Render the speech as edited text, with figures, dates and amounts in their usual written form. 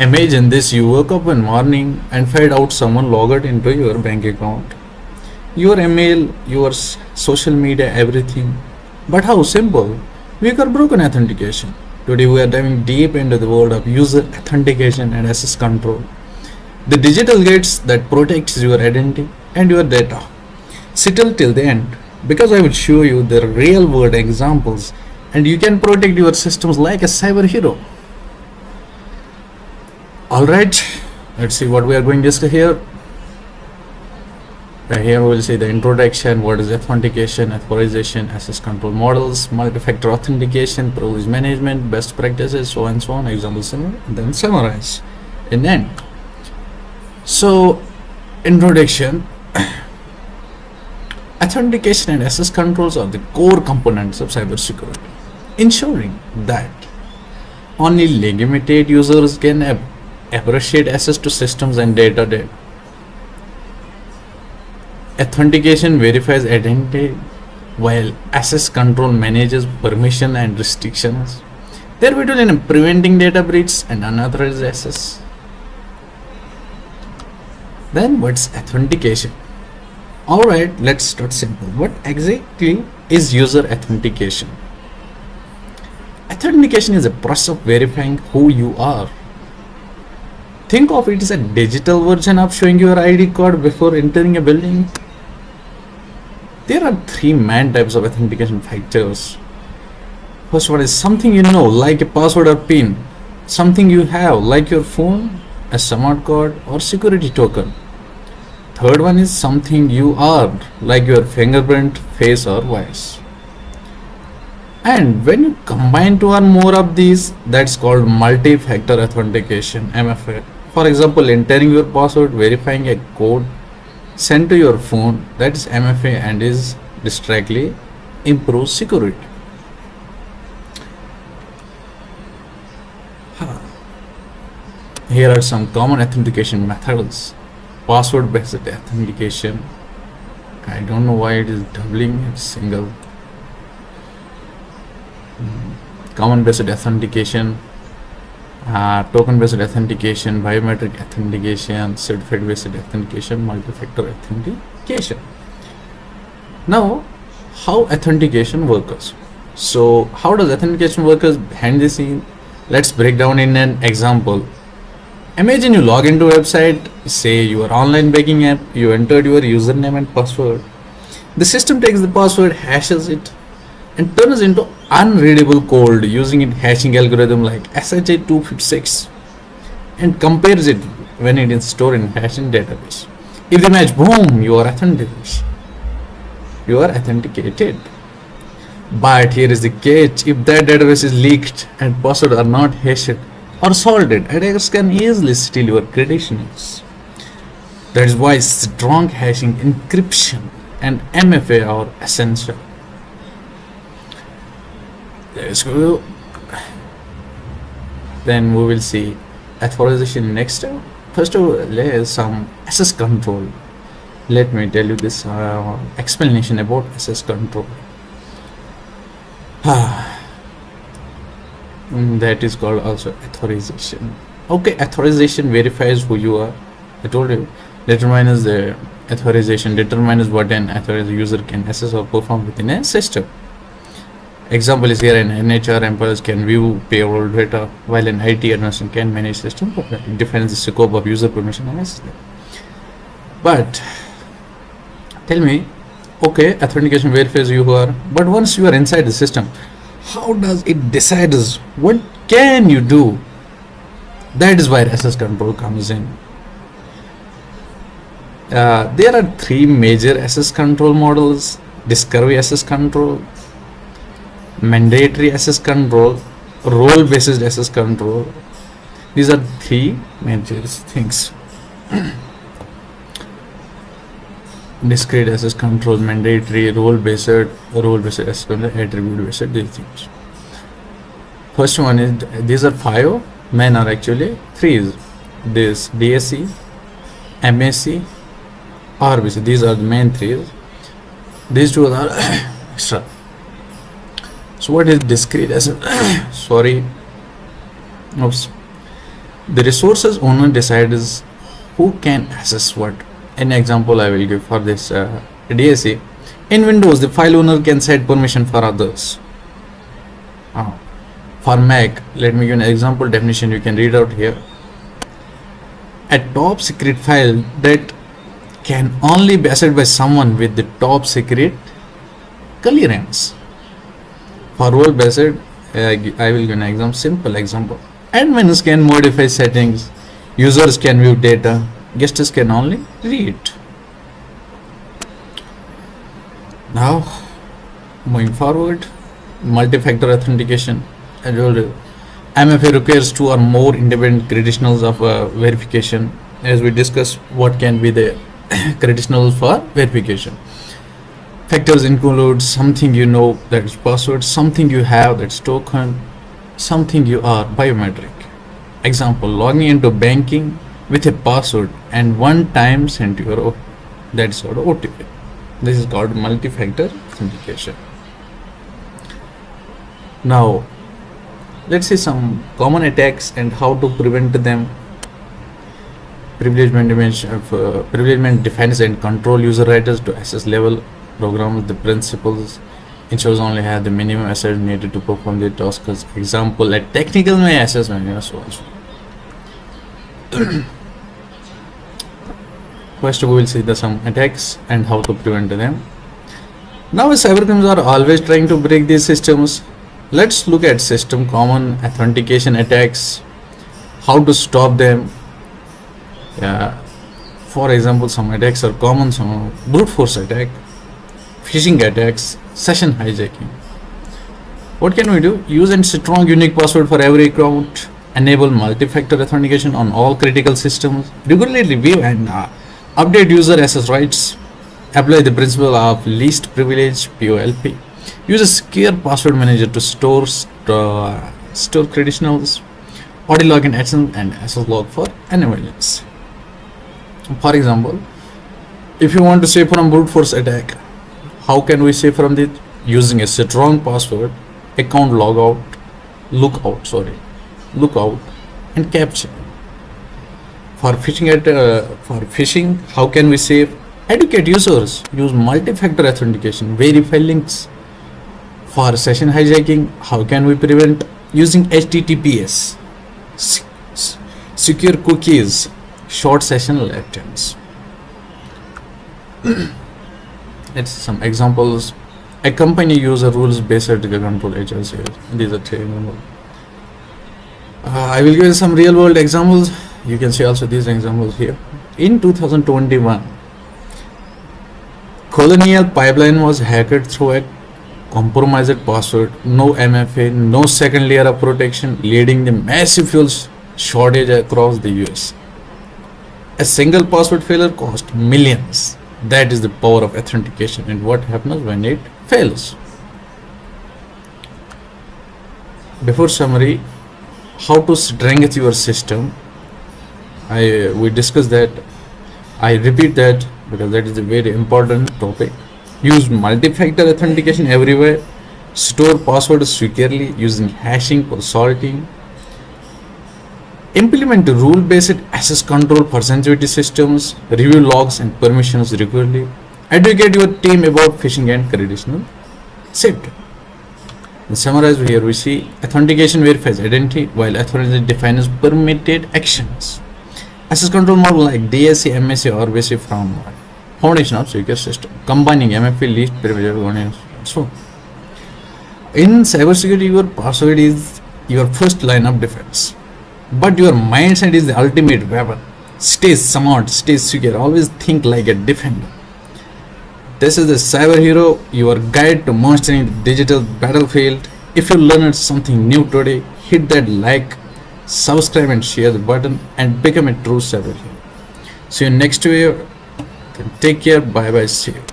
Imagine this, you woke up one morning and find out someone logged into your bank account. Your email, your social media, everything. But how simple? We got broken authentication. Today we are diving deep into the world of user authentication and access control. The digital gates that protects your identity and your data. Settle till the end because I will show you the real world examples and you can protect your systems like a cyber hero. Alright, let's see what we are going to discuss here. Here we will see the introduction, what is authentication, authorization, access control models, multi-factor authentication, privilege management, best practices, so on, example similar, and then summarize in the end. So, introduction. Authentication and access controls are the core components of cybersecurity, ensuring that only legitimate users can appreciate access to systems and data. Authentication verifies identity while access control manages permission and restrictions. They are vital in preventing data breaches and unauthorized access. Then what's authentication? Alright, let's start simple. What exactly is user authentication? Authentication is a process of verifying who you are. Think of it as a digital version of showing your ID card before entering a building. There are three main types of authentication factors. First one is something you know, like a password or PIN. Something you have, like your phone, a smart card, or security token. Third one is something you are, like your fingerprint, face, or voice. And when you combine two or more of these, that's called multi-factor authentication, MFA. For example, entering your password, verifying a code sent to your phone, that is MFA and is directly improves security. Here are some common authentication methods. Password based authentication. I don't know why it is doubling, it's single. Common based authentication, token based authentication, biometric authentication, certificate based authentication, multi-factor authentication. Now, how authentication works? So, how does authentication work behind the scene? Let's break down in an example. Imagine you log into a website, say your online banking app, you entered your username and password. The system takes the password, hashes it, and turns into unreadable code using a hashing algorithm like SHA-256 and compares it when it is stored in hashing database. If the match, boom, you are authenticated. But here is the catch: if that database is leaked and passwords are not hashed or salted, attackers can easily steal your credentials. That is why strong hashing, encryption, and MFA are essential. Let's go. Then we will see authorization next step. First of all, there is some access control. Let me tell you this explanation about access control. That is called also authorization. Okay, authorization verifies who you are. I told you. Determines the authorization determines what an authorized user can access or perform within a system. Example is here: an NHR employees can view payroll data, while an IT administrator can manage system. It defines the scope of user permission and access. But tell me, okay, authentication verifies you who are, but once you are inside the system, how does it decide what can you do? That is where access control comes in. There are three major access control models: discovery access control, mandatory access control, role based access control. These are three major things. Discrete access control, mandatory, role based access control, attribute based, these things. First one is, these are five, men are actually three. This DSC, MSC, RBAC. These are the main three. These two are extra. So what is discrete access? Sorry. Oops. The resources owner decides who can access what. An example I will give for this DSC. In Windows, the file owner can set permission for others. For Mac, let me give an example definition you can read out here. A top secret file that can only be accessed by someone with the top secret clearance. For role based, I will give an example, simple example. Admins can modify settings, users can view data, guests can only read. Now, moving forward, multi-factor authentication. As well, MFA requires 2 or more independent credentials of verification. As we discussed, what can be the credentials for verification. Factors include something you know, that is password, something you have, that's token, something you are, biometric. Example, logging into banking with a password and one time sent your that's called OTP. This is called multi-factor authentication. Now, let's see some common attacks and how to prevent them. Privilegement defines and control user rights to access level programs. The principles ensures only have the minimum access needed to perform the tasks. Example, a technical may access manager, so on. First, we will see some attacks and how to prevent them. Now, cybercriminals are always trying to break these systems. Let's look at system common authentication attacks, how to stop them. For example, some attacks are common, some brute force attack, phishing attacks, session hijacking. What can we do? Use a strong unique password for every account, enable multi-factor authentication on all critical systems, regularly review and update user access rights, apply the principle of least privilege (POLP). Use a secure password manager to store credentials, auto login actions and access log for anomalous. For example, if you want to save from brute force attack, how can we save from it? Using a strong password, account lookout, and captcha. For phishing, how can we save? Educate users, use multi-factor authentication, verify links. For session hijacking, how can we prevent? Using HTTPS, secure cookies, short session lifetimes. Let's see some examples. A company uses rules-based control agency. These are 3 examples. I will give you some real-world examples. You can see also these examples here. In 2021, Colonial Pipeline was hacked through a compromised password, no MFA, no second layer of protection, leading to massive fuel shortage across the US. A single password failure cost millions. That is the power of authentication and what happens when it fails. Before summary, how to strengthen your system. We discussed that. I repeat that because that is a very important topic. Use multi-factor authentication everywhere. Store passwords securely using hashing for sorting. Implement rule-based access control for sensitivity systems. Review logs and permissions regularly. Educate your team about phishing and credential safety. In summarize, here we see authentication verifies identity while authorization defines permitted actions. Access control model like DSC, MSC, RBAC from foundation of secure system, combining MFA, least privilege, governance. So, in cybersecurity, your password is your first line of defense, but your mindset is the ultimate weapon. Stay smart, stay secure, always think like a defender. This is the cyberhero, your guide to mastering the digital battlefield. If you learned something new today, hit that like, subscribe and share the button and become a true cyberhero. See you next video. Take care. Bye bye. See you.